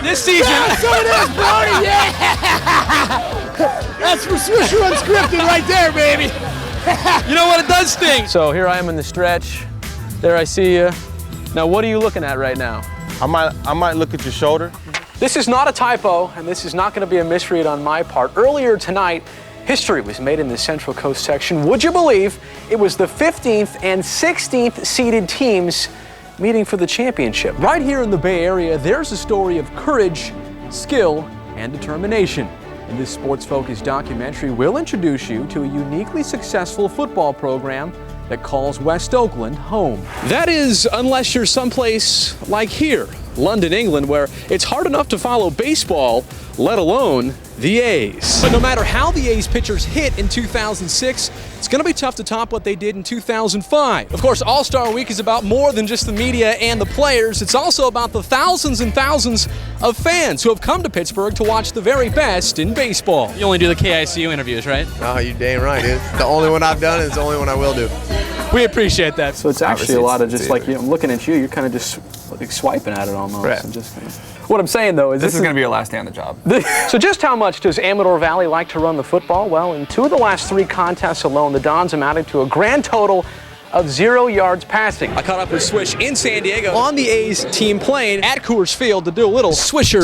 this season. Yeah, so it is, Brodie. Yeah. That's for Swisher unscripted right there, baby. You know what? It does sting. So here I am in the stretch. There I see you. Now, what are you looking at right now? I might look at your shoulder. This is not a typo, and this is not going to be a misread on my part. Earlier tonight, history was made in the Central Coast section. Would you believe it was the 15th and 16th seeded teams meeting for the championship? Right here in the Bay Area, there's a story of courage, skill, and determination. In this sports-focused documentary, we'll introduce you to a uniquely successful football program that calls West Oakland home. That is, unless you're someplace like here, London, England, where it's hard enough to follow baseball, let alone the A's. But no matter how the A's pitchers hit in 2006, it's going to be tough to top what they did in 2005. Of course, All-Star Week is about more than just the media and the players. It's also about the thousands and thousands of fans who have come to Pittsburgh to watch the very best in baseball. You only do the KICU interviews, right? Oh, you dang right, dude. The only one I've done is the only one I will do. We appreciate that. So it's actually a lot of just like, I'm looking at you, you're kind of just like swiping at it almost. Right. And just what I'm saying though is this is going to be your last day on the job. So just how much does Amador Valley like to run the football? Well, in 2 of the last 3 contests alone, the Dons amounted to a grand total of 0 yards passing. I caught up with Swish in San Diego on the A's team plane at Coors Field to do a little Swisher.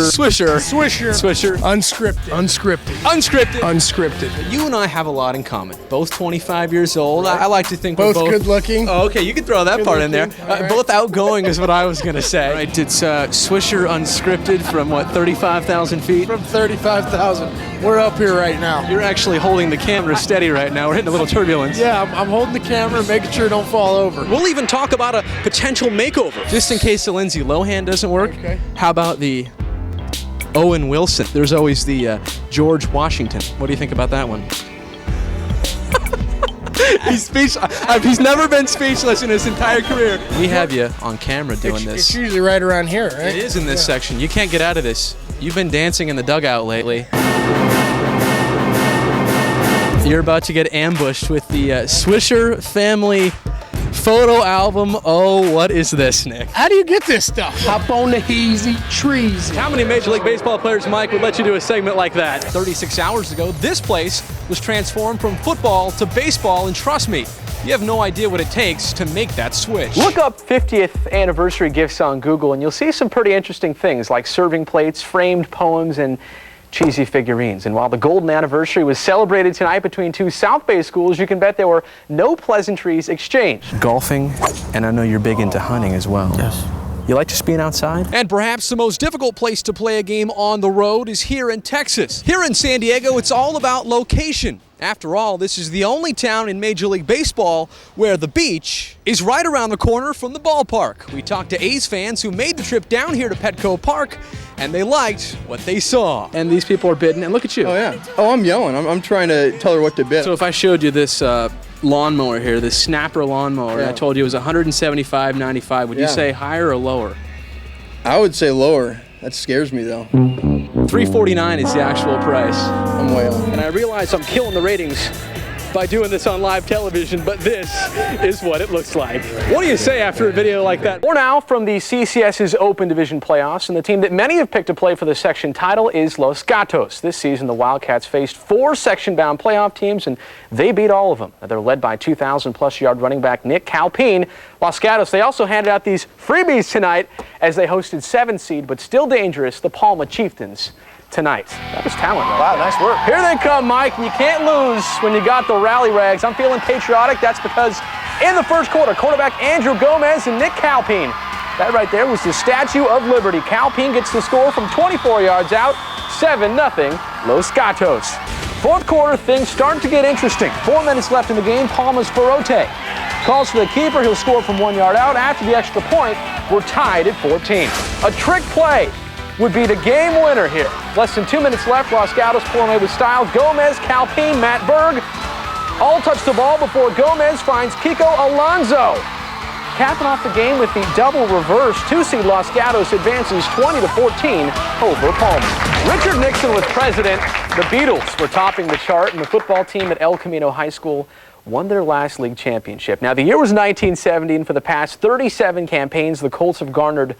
Unscripted. You and I have a lot in common. Both 25 years old. I like to think Both we're both good looking. Oh, okay, you can throw that part in there. Right. Both outgoing is what I was going to say. Right, it's Swisher unscripted from what, 35,000 feet? From 35,000. We're up here right now. You're actually holding the camera steady right now. We're hitting a little turbulence. Yeah, I'm holding the camera, making sure it don't fall over. We'll even talk about a potential makeover. Just in case the Lindsay Lohan doesn't work, Okay. How about the Owen Wilson? There's always the George Washington. What do you think about that one? He's never been speechless in his entire career. We have you on camera doing this. It's usually right around here, right? It is in this section. You can't get out of this. You've been dancing in the dugout lately. You're about to get ambushed with the Swisher family photo album. Oh, what is this, Nick? How do you get this stuff? Hop on the heezy trees. How many Major League Baseball players, Mike, would let you do a segment like that? 36 hours ago, this place was transformed from football to baseball, and trust me, you have no idea what it takes to make that switch. Look up 50th anniversary gifts on Google, and you'll see some pretty interesting things like serving plates, framed poems, and cheesy figurines. And while the golden anniversary was celebrated tonight between 2 South Bay schools, you can bet there were no pleasantries exchanged. Golfing, and I know you're big into hunting as well. Yes. You like just being outside? And perhaps the most difficult place to play a game on the road is here in Texas. Here in San Diego, it's all about location. After all, this is the only town in Major League Baseball where the beach is right around the corner from the ballpark. We talked to A's fans who made the trip down here to Petco Park, and they liked what they saw. And these people are bidding, and look at you. Oh, yeah. Oh, I'm yelling. I'm trying to tell her what to bid. So if I showed you this lawnmower here, this Snapper lawnmower, and I told you it was $175.95, would you say higher or lower? I would say lower. That scares me, though. $349 is the actual price. I'm way off. And I realize I'm killing the ratings by doing this on live television, but this is what it looks like. What do you say after a video like that? More now from the CCS's Open Division playoffs, and the team that many have picked to play for the section title is Los Gatos. This season, the Wildcats faced 4 section-bound playoff teams, and they beat all of them. They're led by 2,000-plus yard running back Nick Calpine. Los Gatos, they also handed out these freebies tonight as they hosted 7-seed, but still dangerous, the Palma Chieftains tonight. That was talent. Wow, nice work. Here they come, Mike. You can't lose when you got the rally rags. I'm feeling patriotic. That's because in the first quarter, quarterback Andrew Gomez and Nick Calpine. That right there was the Statue of Liberty. Calpine gets the score from 24 yards out, 7-0, Los Gatos. Fourth quarter, things starting to get interesting. 4 minutes left in the game. Palma's Ferrote calls for the keeper. He'll score from 1 yard out. After the extra point, we're tied at 14. A trick play would be the game winner here. Less than 2 minutes left. Los Gatos pulling away with style. Gomez, Calpine, Matt Berg all touch the ball before Gomez finds Kiko Alonso. Capping off the game with the double reverse, 2-seed Los Gatos advances 20-14 over Palma. Richard Nixon was president. The Beatles were topping the chart, and the football team at El Camino High School won their last league championship. Now, the year was 1970, and for the past 37 campaigns, the Colts have garnered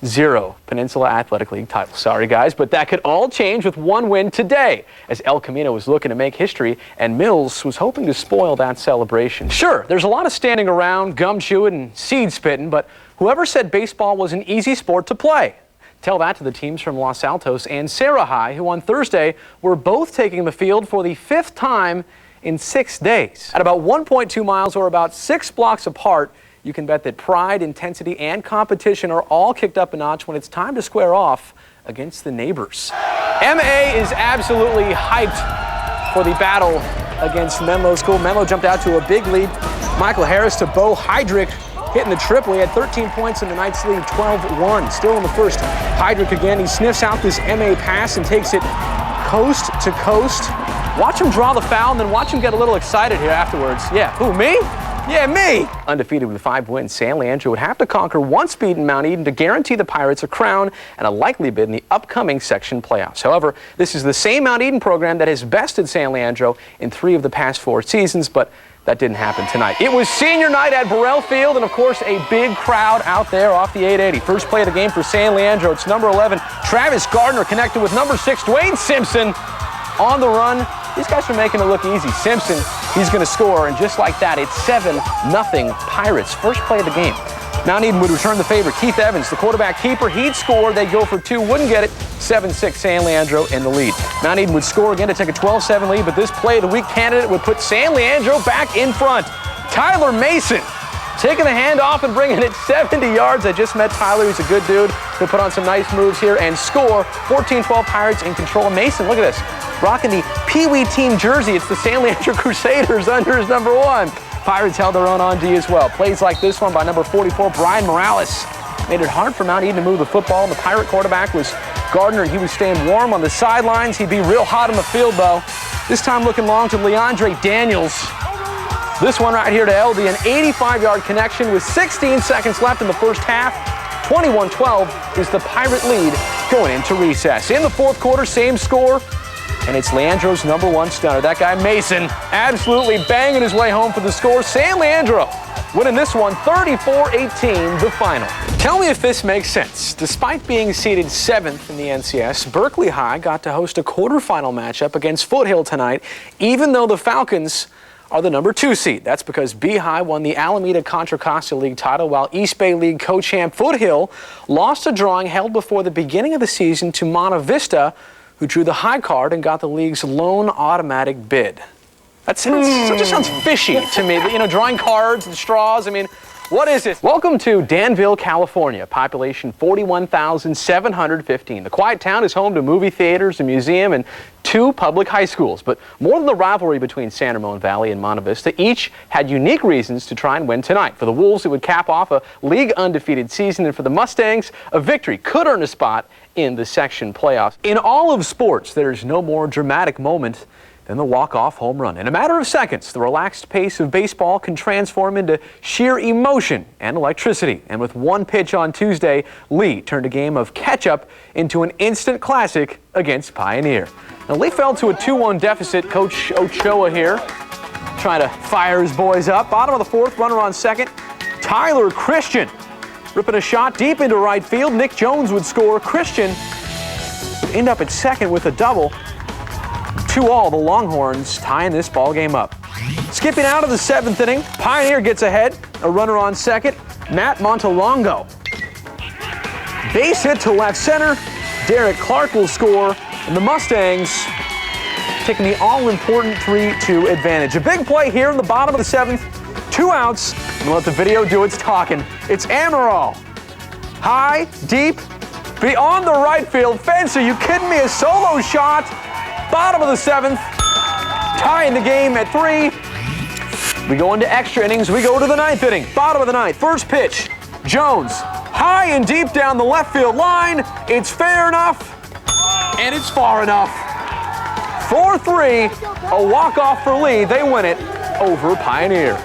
0 Peninsula Athletic League titles. Sorry, guys, but that could all change with one win today, as El Camino was looking to make history, and Mills was hoping to spoil that celebration. Sure, there's a lot of standing around, gum chewing, and seed spitting, but whoever said baseball was an easy sport to play? Tell that to the teams from Los Altos and Sarah High, who on Thursday were both taking the field for the 5th time in 6 days. At about 1.2 miles, or about 6 blocks apart, you can bet that pride, intensity, and competition are all kicked up a notch when it's time to square off against the neighbors. MA is absolutely hyped for the battle against Menlo School. Menlo jumped out to a big lead. Michael Harris to Bo Heydrich hitting the triple. He had 13 points in the night's lead, 12-1. Still in the first. Heydrich again, he sniffs out this MA pass and takes it coast to coast. Watch him draw the foul and then watch him get a little excited here afterwards. Yeah, who, me? Yeah, me! Undefeated with 5 wins, San Leandro would have to conquer once beaten Mount Eden to guarantee the Pirates a crown and a likely bid in the upcoming section playoffs. However, this is the same Mount Eden program that has bested San Leandro in 3 of the past 4 seasons, but that didn't happen tonight. It was senior night at Burrell Field, and of course, a big crowd out there off the 880. First play of the game for San Leandro. It's number 11, Travis Gardner, connected with number 6, Dwayne Simpson, on the run. These guys are making it look easy. Simpson, he's going to score, and just like that, it's 7-0 Pirates. First play of the game. Mount Eden would return the favor. Keith Evans, the quarterback keeper, he'd score. They'd go for 2, wouldn't get it. 7-6 San Leandro in the lead. Mount Eden would score again to take a 12-7 lead, but this play of the week candidate would put San Leandro back in front. Tyler Mason taking the handoff and bringing it 70 yards. I just met Tyler. He's a good dude. He'll put on some nice moves here and score. 14-12 Pirates in control. Mason, look at this, rocking the Pee Wee team jersey. It's the San Leandro Crusaders under his number 1. Pirates held their own on D as well. Plays like this one by number 44, Brian Morales, made it hard for Mount Eden to move the football. The Pirate quarterback was Gardner, and he was staying warm on the sidelines. He'd be real hot on the field, though. This time looking long to Leandre Daniels. This one right here to LD, an 85-yard connection with 16 seconds left in the first half. 21-12 is the Pirate lead going into recess. In the fourth quarter, same score, and it's Leandro's number 1 stunner. That guy Mason absolutely banging his way home for the score. San Leandro winning this one 34-18, the final. Tell me if this makes sense. Despite being seeded 7th in the NCS, Berkeley High got to host a quarterfinal matchup against Foothill tonight, even though the Falcons are the number 2 seed. That's because B-High won the Alameda Contra Costa League title, while East Bay League co-champ Foothill lost a drawing held before the beginning of the season to Monta Vista, who drew the high card and got the league's lone automatic bid. That just sounds fishy to me. You know, drawing cards and straws. I mean, what is it? Welcome to Danville, California. Population 41,715. The quiet town is home to movie theaters, a museum, and 2 public high schools. But more than the rivalry between San Ramon Valley and Monta Vista, each had unique reasons to try and win tonight. For the Wolves, it would cap off a league undefeated season, and for the Mustangs, a victory could earn a spot in the section playoffs. In all of sports, there's no more dramatic moment than the walk-off home run. In a matter of seconds, the relaxed pace of baseball can transform into sheer emotion and electricity. And with one pitch on Tuesday, Lee turned a game of catch-up into an instant classic against Pioneer. Now, Lee fell to a 2-1 deficit. Coach Ochoa here trying to fire his boys up. Bottom of the 4th, runner on second. Tyler Christian ripping a shot deep into right field. Nick Jones would score. Christian would end up at second with a double. 2-all, the Longhorns tying this ball game up. Skipping out of the 7th inning, Pioneer gets ahead. A runner on second, Matt Montalongo. Base hit to left center. Derek Clark will score, and the Mustangs taking the all-important 3-2 advantage. A big play here in the bottom of the 7th. 2 outs. And let the video do its talking. It's Amaral. High, deep, beyond the right field fence. Are you kidding me? A solo shot. Bottom of the 7th, tying the game at 3. We go into extra innings. We go to the 9th inning. Bottom of the 9th. First pitch. Jones, high and deep down the left field line. It's fair enough, and it's far enough. 4-3, a walk-off for Lee. They win it over Pioneer.